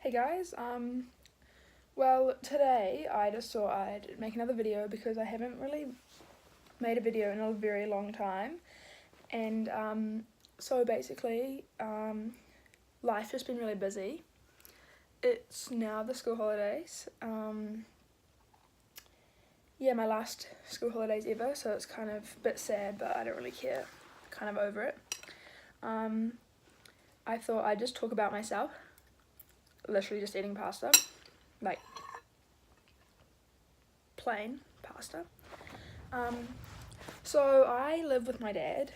Hey guys, well today I just thought I'd make another video because I haven't really made a video in a very long time, and so basically life has been really busy. It's now the school holidays, yeah, my last school holidays ever, so it's kind of a bit sad, but I don't really care, kind of over it. I thought I'd just talk about myself, literally just eating pasta, like plain pasta. So I live with my dad.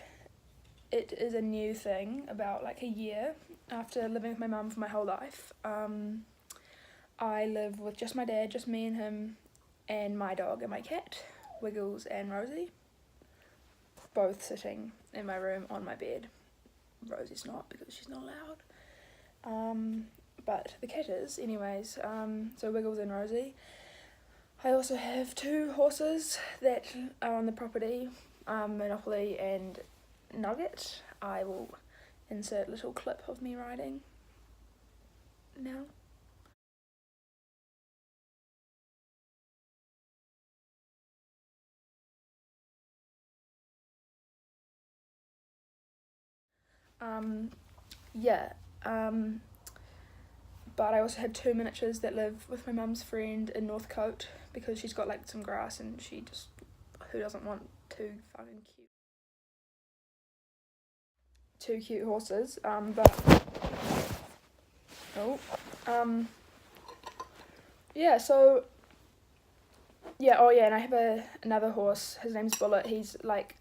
It is a new thing, about like a year after living with my mum for my whole life. I live with just my dad, just me and him, and my dog and my cat, Wiggles and Rosie, both sitting in my room on my bed. Rosie's not because she's not allowed. But the cat is, anyways. So Wiggles and Rosie. I also have 2 horses that are on the property, Monopoly and Nugget. I will insert a little clip of me riding now. Yeah, but I also have 2 miniatures that live with my mum's friend in Northcote because she's got like some grass and she just, who doesn't want 2 fucking cute horses, yeah, so, yeah, oh yeah, and I have another horse, his name's Bullet, he's like,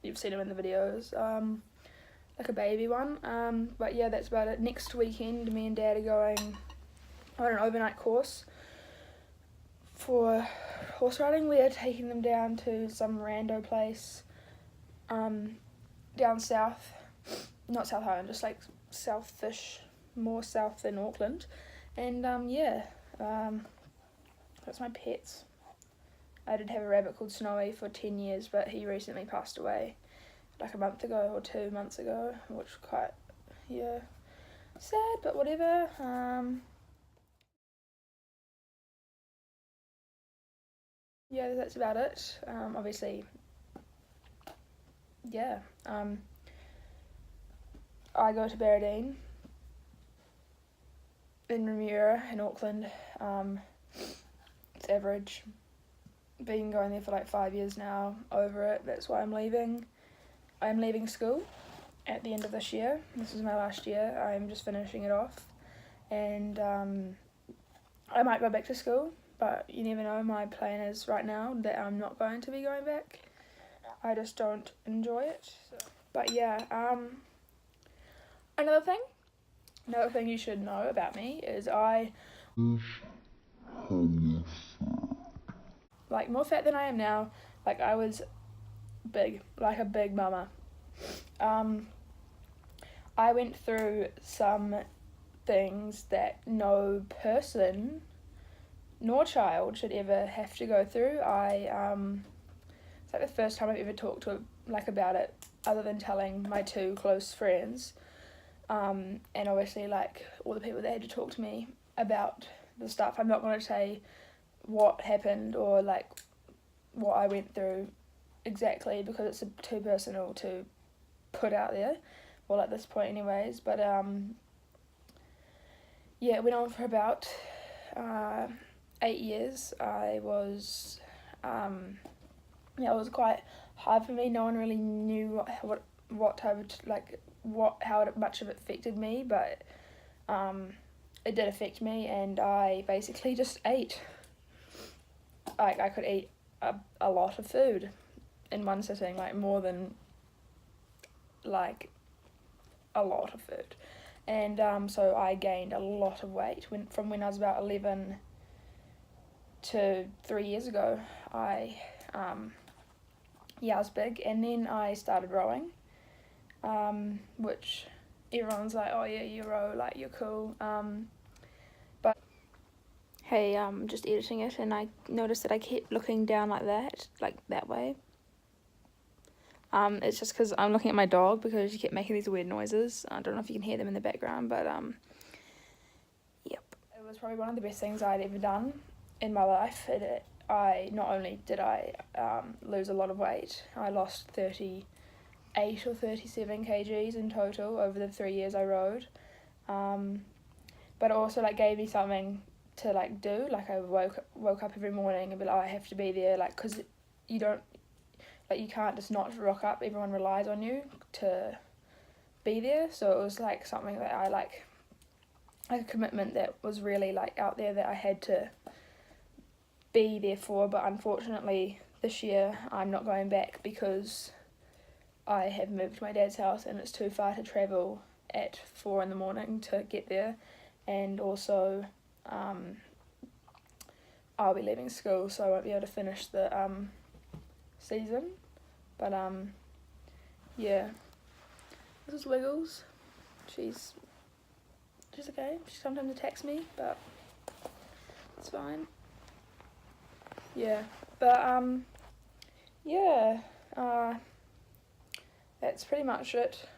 you've seen him in the videos, like a baby one, but yeah, that's about it. Next weekend, me and Dad are going on an overnight course for horse riding. We are taking them down to some rando place, down south, not South Island, just like southish, more south than Auckland, and yeah, that's my pets. I did have a rabbit called Snowy for 10 years, but he recently passed away like a month ago or 2 months ago, which was quite, yeah, sad, but whatever. Yeah, that's about it. Obviously, yeah, I go to Barradine in Remuera in Auckland. It's average. Been going there for like 5 years now, over it. That's why I'm leaving. I'm leaving school at the end of this year. This is my last year. I'm just finishing it off, and I might go back to school, but you never know. My plan is right now that I'm not going to be going back. I just don't enjoy it. So. But yeah, another thing you should know about me is I like more fat than I am now. Like I was big, like a big mama. I went through some things that no person nor child should ever have to go through. It's like the first time I've ever talked to like about it, other than telling my 2 close friends, and obviously like all the people that had to talk to me about the stuff. I'm not going to say what happened or like what I went through exactly because it's too personal to put out there, well at this point anyways, but yeah, it went on for about 8 years. I was yeah, it was quite hard for me. No one really knew what type of like how much of it affected me, but it did affect me, and I basically just ate. Like I could eat a lot of food in one sitting, like more than like a lot of food, and so I gained a lot of weight from when I was about 11 to 3 years ago. Yeah, I was big, and then I started rowing, which everyone's like, oh yeah, you row, like you're cool, but hey, just editing it, and I noticed that I kept looking down like that way. It's just because I'm looking at my dog because she kept making these weird noises. I don't know if you can hear them in the background, but yep. It was probably one of the best things I'd ever done in my life. I not only did I lose a lot of weight, I lost 38 or 37 kgs in total over the 3 years I rode. But it also like gave me something to like do. Like I woke up every morning and be like, oh, I have to be there, like, because you don't, like, you can't just not rock up. Everyone relies on you to be there. So it was like something that I like a commitment that was really like out there that I had to be there for. But unfortunately this year I'm not going back because I have moved to my dad's house and it's too far to travel at 4 a.m. to get there, and also I'll be leaving school, so I won't be able to finish the season. But yeah, this is Wiggles. She's okay. She sometimes attacks me, but it's fine. Yeah, but yeah, that's pretty much it.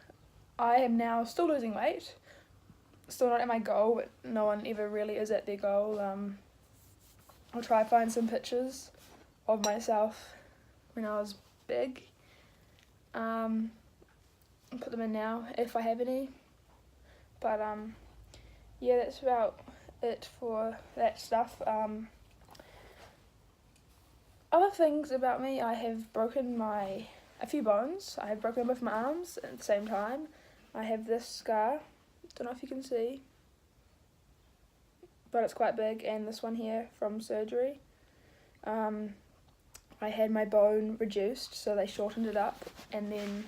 I am now still losing weight, still not at my goal, but no one ever really is at their goal. I'll try to find some pictures of myself when I was big. I'll put them in now if I have any. But yeah, that's about it for that stuff. Other things about me, I have broken a few bones. I have broken both my arms at the same time. I have this scar, don't know if you can see, but it's quite big, and this one here from surgery. I had my bone reduced, so they shortened it up and then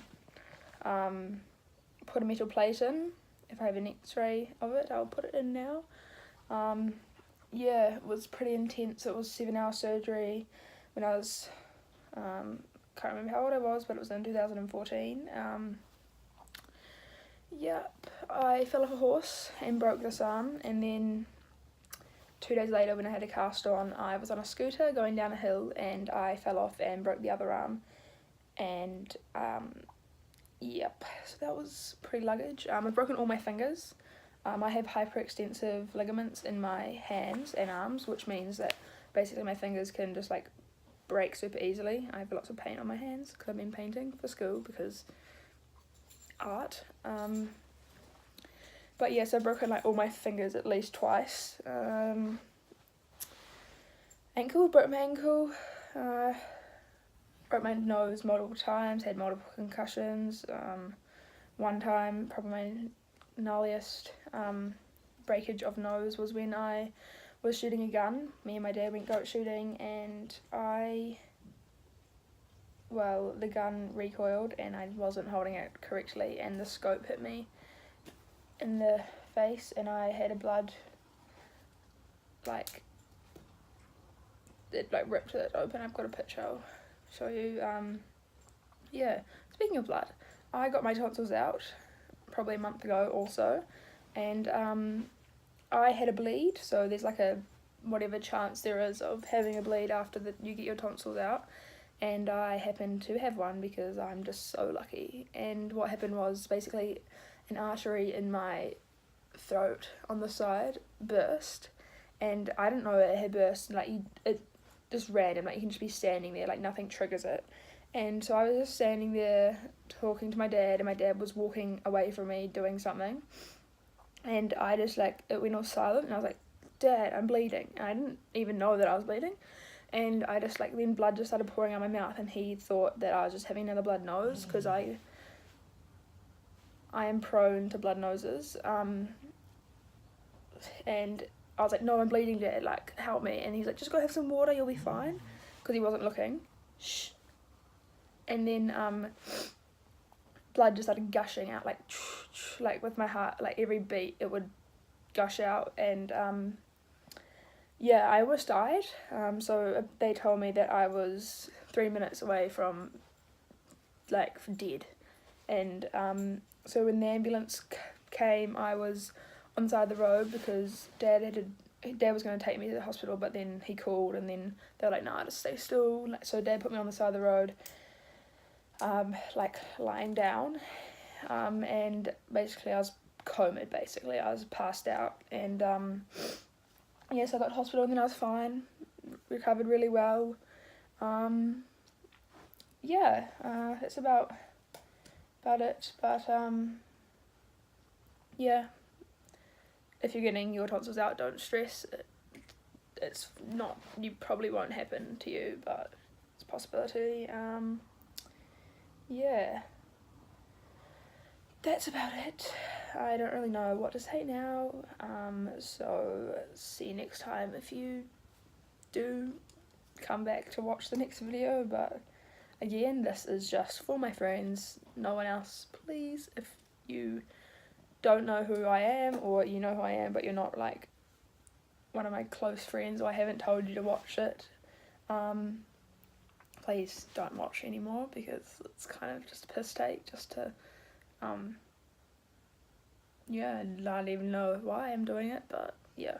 put a metal plate in. If I have an x-ray of it, I'll put it in now. Yeah, it was pretty intense. It was 7-hour surgery when I was, can't remember how old I was, but it was in 2014. Yep, I fell off a horse and broke this arm, and then 2 days later when I had a cast on, I was on a scooter going down a hill and I fell off and broke the other arm. And yep, so that was pretty luggage. I've broken all my fingers. I have hyperextensive ligaments in my hands and arms, which means that basically my fingers can just like break super easily. I have lots of paint on my hands because I've been painting for school because art. But yeah, so I've broken like all my fingers at least twice. Broke my ankle, broke my nose multiple times, had multiple concussions. One time, probably my gnarliest breakage of nose was when I was shooting a gun. Me and my dad went goat shooting, and the gun recoiled and I wasn't holding it correctly, and the scope hit me in the face, and I had a blood, like, it like ripped it open. I've got a picture I'll show you. Yeah, speaking of blood, I got my tonsils out probably a month ago also, and I had a bleed, so there's like a whatever chance there is of having a bleed after you get your tonsils out, and I happened to have one because I'm just so lucky. And what happened was basically an artery in my throat on the side burst, and I didn't know it had burst. Like, it just random, like you can just be standing there, like nothing triggers it. And so I was just standing there talking to my dad, and my dad was walking away from me doing something, and I just like, it went all silent, and I was like, Dad, I'm bleeding. And I didn't even know that I was bleeding, and I just like, then blood just started pouring out my mouth, and he thought that I was just having another blood nose because I am prone to blood noses. And I was like, no, I'm bleeding, Dad, like help me. And he's like, just go have some water, you'll be fine, because he wasn't looking. Shh. And then blood just started gushing out, like with my heart, like every beat it would gush out. And yeah, I almost died. So they told me that I was 3 minutes away from like dead. And so when the ambulance came, I was on the side of the road because Dad was going to take me to the hospital, but then he called, and then they were like, nah, just stay still. So Dad put me on the side of the road, like lying down, and basically I was comaed, basically I was passed out. And yes, I got to hospital and then I was fine, recovered really well. Yeah, that's about it. But yeah, if you're getting your tonsils out, don't stress. It's not, you probably won't happen to you, but it's a possibility. Yeah, that's about it. I don't really know what to say now. So see you next time if you do come back to watch the next video. But again, this is just for my friends, no one else. Please, if you don't know who I am, or you know who I am but you're not like one of my close friends, or I haven't told you to watch it, please don't watch anymore, because it's kind of just a piss take just to yeah, I don't even know why I'm doing it, but yeah.